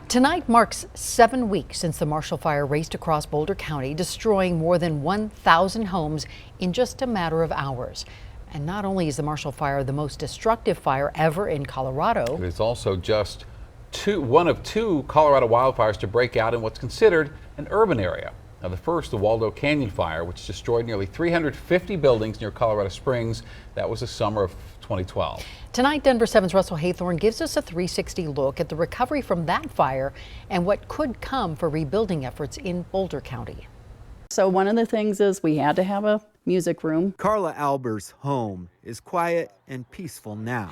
Tonight marks 7 weeks since the Marshall Fire raced across Boulder County, destroying more than 1,000 homes in just a matter of hours. And not only is the Marshall Fire the most destructive fire ever in Colorado, it is also just one of two Colorado wildfires to break out in what's considered an urban area. Now, the first, the Waldo Canyon Fire, which destroyed nearly 350 buildings near Colorado Springs. That was the summer of 2012. Tonight, Denver 7's Russell Haythorne gives us a 360 look at the recovery from that fire and what could come for rebuilding efforts in Boulder County. So one of the things is we had to have a music room. Carla Alber's home is quiet and peaceful now.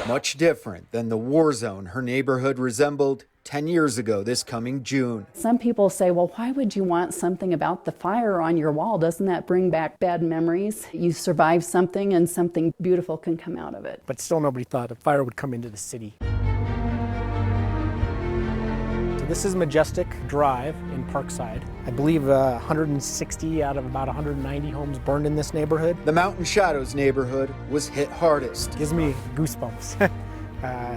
Much different than the war zone her neighborhood resembled 10 years ago this coming June. Some people say, well, why would you want something about the fire on your wall? Doesn't that bring back bad memories? You survive something and something beautiful can come out of it. But still nobody thought a fire would come into the city. So this is Majestic Drive in Parkside. I believe 160 out of about 190 homes burned in this neighborhood. The Mountain Shadows neighborhood was hit hardest. Gives me goosebumps.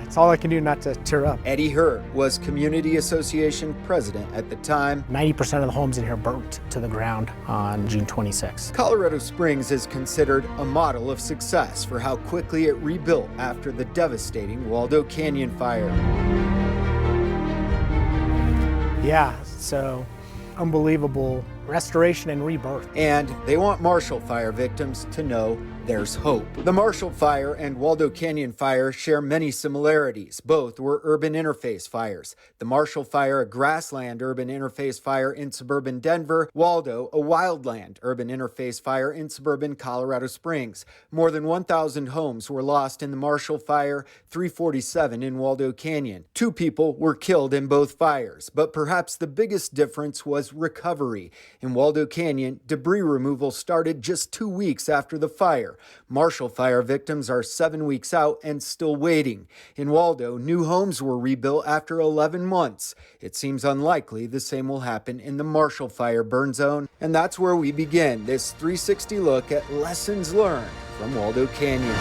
It's all I can do not to tear up. Eddie Hurt was Community Association president at the time. 90% of the homes in here burnt to the ground on June 26. Colorado Springs is considered a model of success for how quickly it rebuilt after the devastating Waldo Canyon Fire. Yeah, so unbelievable restoration and rebirth. And they want Marshall Fire victims to know there's hope. The Marshall Fire and Waldo Canyon Fire share many similarities. Both were urban interface fires. The Marshall Fire, a grassland urban interface fire in suburban Denver. Waldo, a wildland urban interface fire in suburban Colorado Springs. More than 1,000 homes were lost in the Marshall Fire, 347 in Waldo Canyon. 2 people were killed in both fires, but perhaps the biggest difference was recovery. In Waldo Canyon, debris removal started just 2 weeks after the fire. Marshall Fire victims are 7 weeks out and still waiting. In Waldo, new homes were rebuilt after 11 months. It seems unlikely the same will happen in the Marshall Fire burn zone. And that's where we begin this 360 look at lessons learned from Waldo Canyon.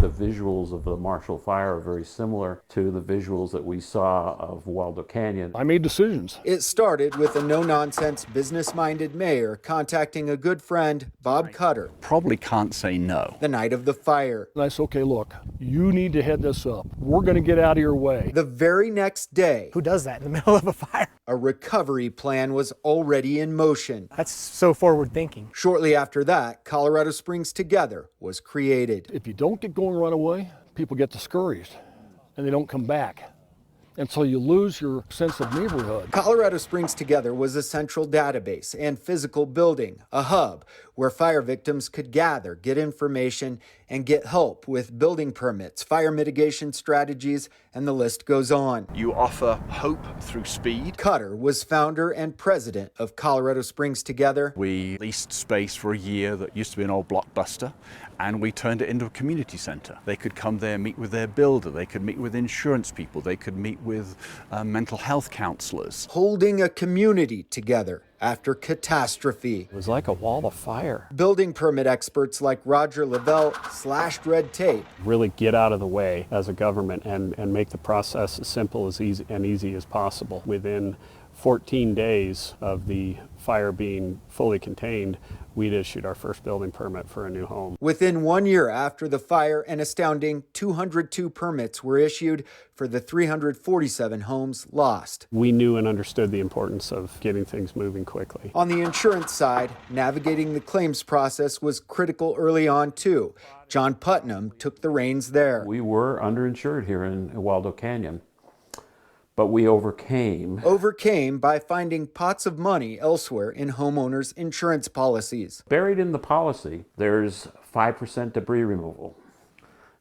The visuals of the Marshall Fire are very similar to the visuals that we saw of Waldo Canyon. I made decisions. It started with a no-nonsense, business-minded mayor contacting a good friend, Bob Cutter. Probably can't say no. The night of the fire. And I said, okay, look, you need to head this up. We're going to get out of your way. The very next day, Who does that in the middle of a fire? a recovery plan was already in motion. That's so forward thinking. Shortly after that, Colorado Springs Together was created. If you don't get going right away, people get discouraged and they don't come back. And so you lose your sense of neighborhood. Colorado Springs Together was a central database and physical building, a hub where fire victims could gather, get information, and get help with building permits, fire mitigation strategies, and the list goes on. You offer hope through speed. Cutter was founder and president of Colorado Springs Together. We leased space for a year that used to be an old Blockbuster, and we turned it into a community center. They could come there, meet with their builder, they could meet with insurance people, they could meet with mental health counselors. Holding a community together after catastrophe. It was like a wall of fire. Building permit experts like Roger Lavelle slashed red tape. Really get out of the way as a government and make the process as simple as easy as possible. Within 14 days of the fire being fully contained, we'd issued our first building permit for a new home. Within 1 year after the fire, an astounding 202 permits were issued for the 347 homes lost. We knew and understood the importance of getting things moving quickly. On the insurance side, navigating the claims process was critical early on too. John Putnam took the reins there. We were underinsured here in Waldo Canyon, but we overcame by finding pots of money elsewhere in homeowners' insurance policies. Buried in the policy, there's 5% debris removal.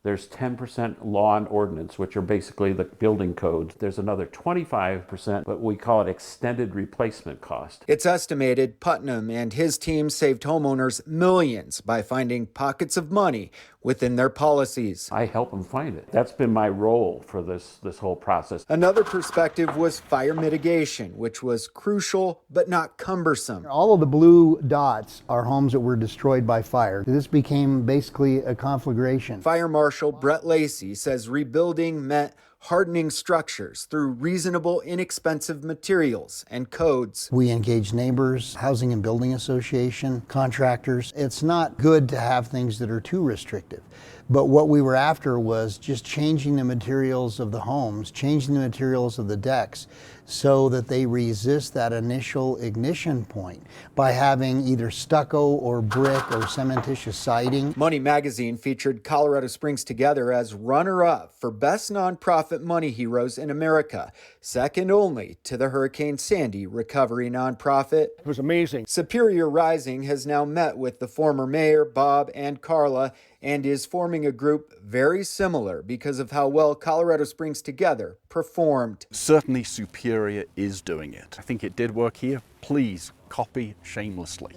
There's 10% law and ordinance, which are basically the building codes. There's another 25%, but we call it extended replacement cost. It's estimated Putnam and his team saved homeowners millions by finding pockets of money within their policies. I help them find it. That's been my role for this whole process. Another perspective was fire mitigation, which was crucial but not cumbersome. All of the blue dots are homes that were destroyed by fire. This became basically a conflagration. Fire Marshal Brett Lacey says rebuilding meant hardening structures through reasonable, inexpensive materials and codes. We engage neighbors, housing and building association, contractors. It's not good to have things that are too restrictive. But what we were after was just changing the materials of the homes, changing the materials of the decks so that they resist that initial ignition point by having either stucco or brick or cementitious siding. Money Magazine featured Colorado Springs Together as runner-up for Best Nonprofit Money Heroes in America, second only to the Hurricane Sandy recovery nonprofit. It was amazing. Superior Rising has now met with the former mayor, Bob, and Carla, and is forming a group very similar because of how well Colorado Springs Together performed. Certainly Superior is doing it. I think it did work here. Please copy shamelessly.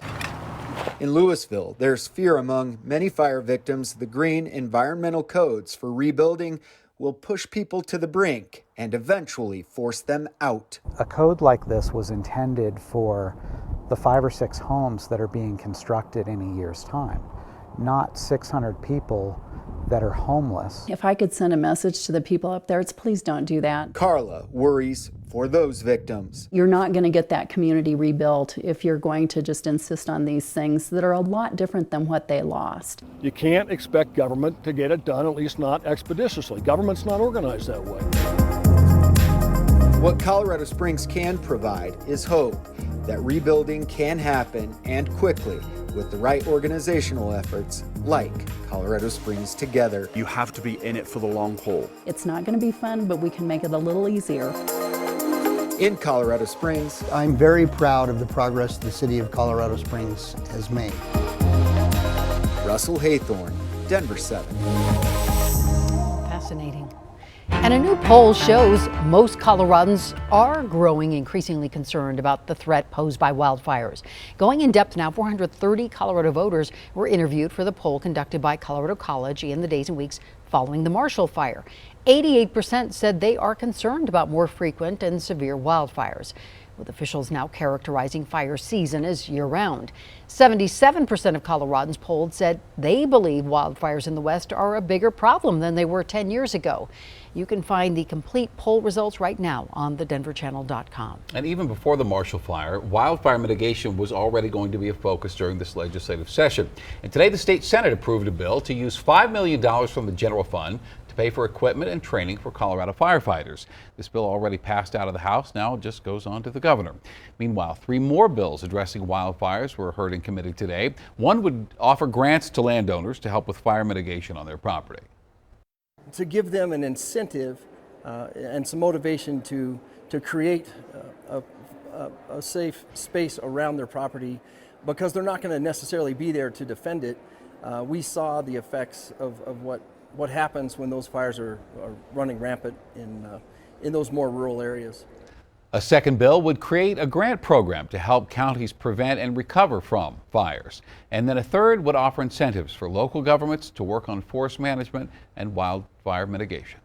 In Louisville, there's fear among many fire victims the green environmental codes for rebuilding will push people to the brink and eventually force them out. A code like this was intended for the 5 or 6 homes that are being constructed in a year's time, not 600 people that are homeless. If I could send a message to the people up there, it's please don't do that. Carla worries for those victims. You're not going to get that community rebuilt if you're going to just insist on these things that are a lot different than what they lost. You can't expect government to get it done, at least not expeditiously. Government's not organized that way. What Colorado Springs can provide is hope that rebuilding can happen and quickly with the right organizational efforts like Colorado Springs Together. You have to be in it for the long haul. It's not going to be fun, but we can make it a little easier. In Colorado Springs, I'm very proud of the progress the city of Colorado Springs has made. Russell Haythorne, Denver 7. Fascinating. And a new poll shows most Coloradans are growing increasingly concerned about the threat posed by wildfires. Going in depth now, 430 Colorado voters were interviewed for the poll conducted by Colorado College in the days and weeks following the Marshall Fire. 88% said they are concerned about more frequent and severe wildfires, with officials now characterizing fire season as year-round. 77% of Coloradans polled said they believe wildfires in the West are a bigger problem than they were 10 years ago. You can find the complete poll results right now on thedenverchannel.com. And even before the Marshall Fire, wildfire mitigation was already going to be a focus during this legislative session. And today the state Senate approved a bill to use $5 million from the general fund to pay for equipment and training for Colorado firefighters. This bill already passed out of the House, now it just goes on to the governor. Meanwhile, 3 more bills addressing wildfires were heard in committee today. One would offer grants to landowners to help with fire mitigation on their property. To give them an incentive and some motivation to create a safe space around their property, because they're not going to necessarily be there to defend it. We saw the effects of what happens when those fires are running rampant in those more rural areas. A second bill would create a grant program to help counties prevent and recover from fires. And then a third would offer incentives for local governments to work on forest management and wildfire mitigation.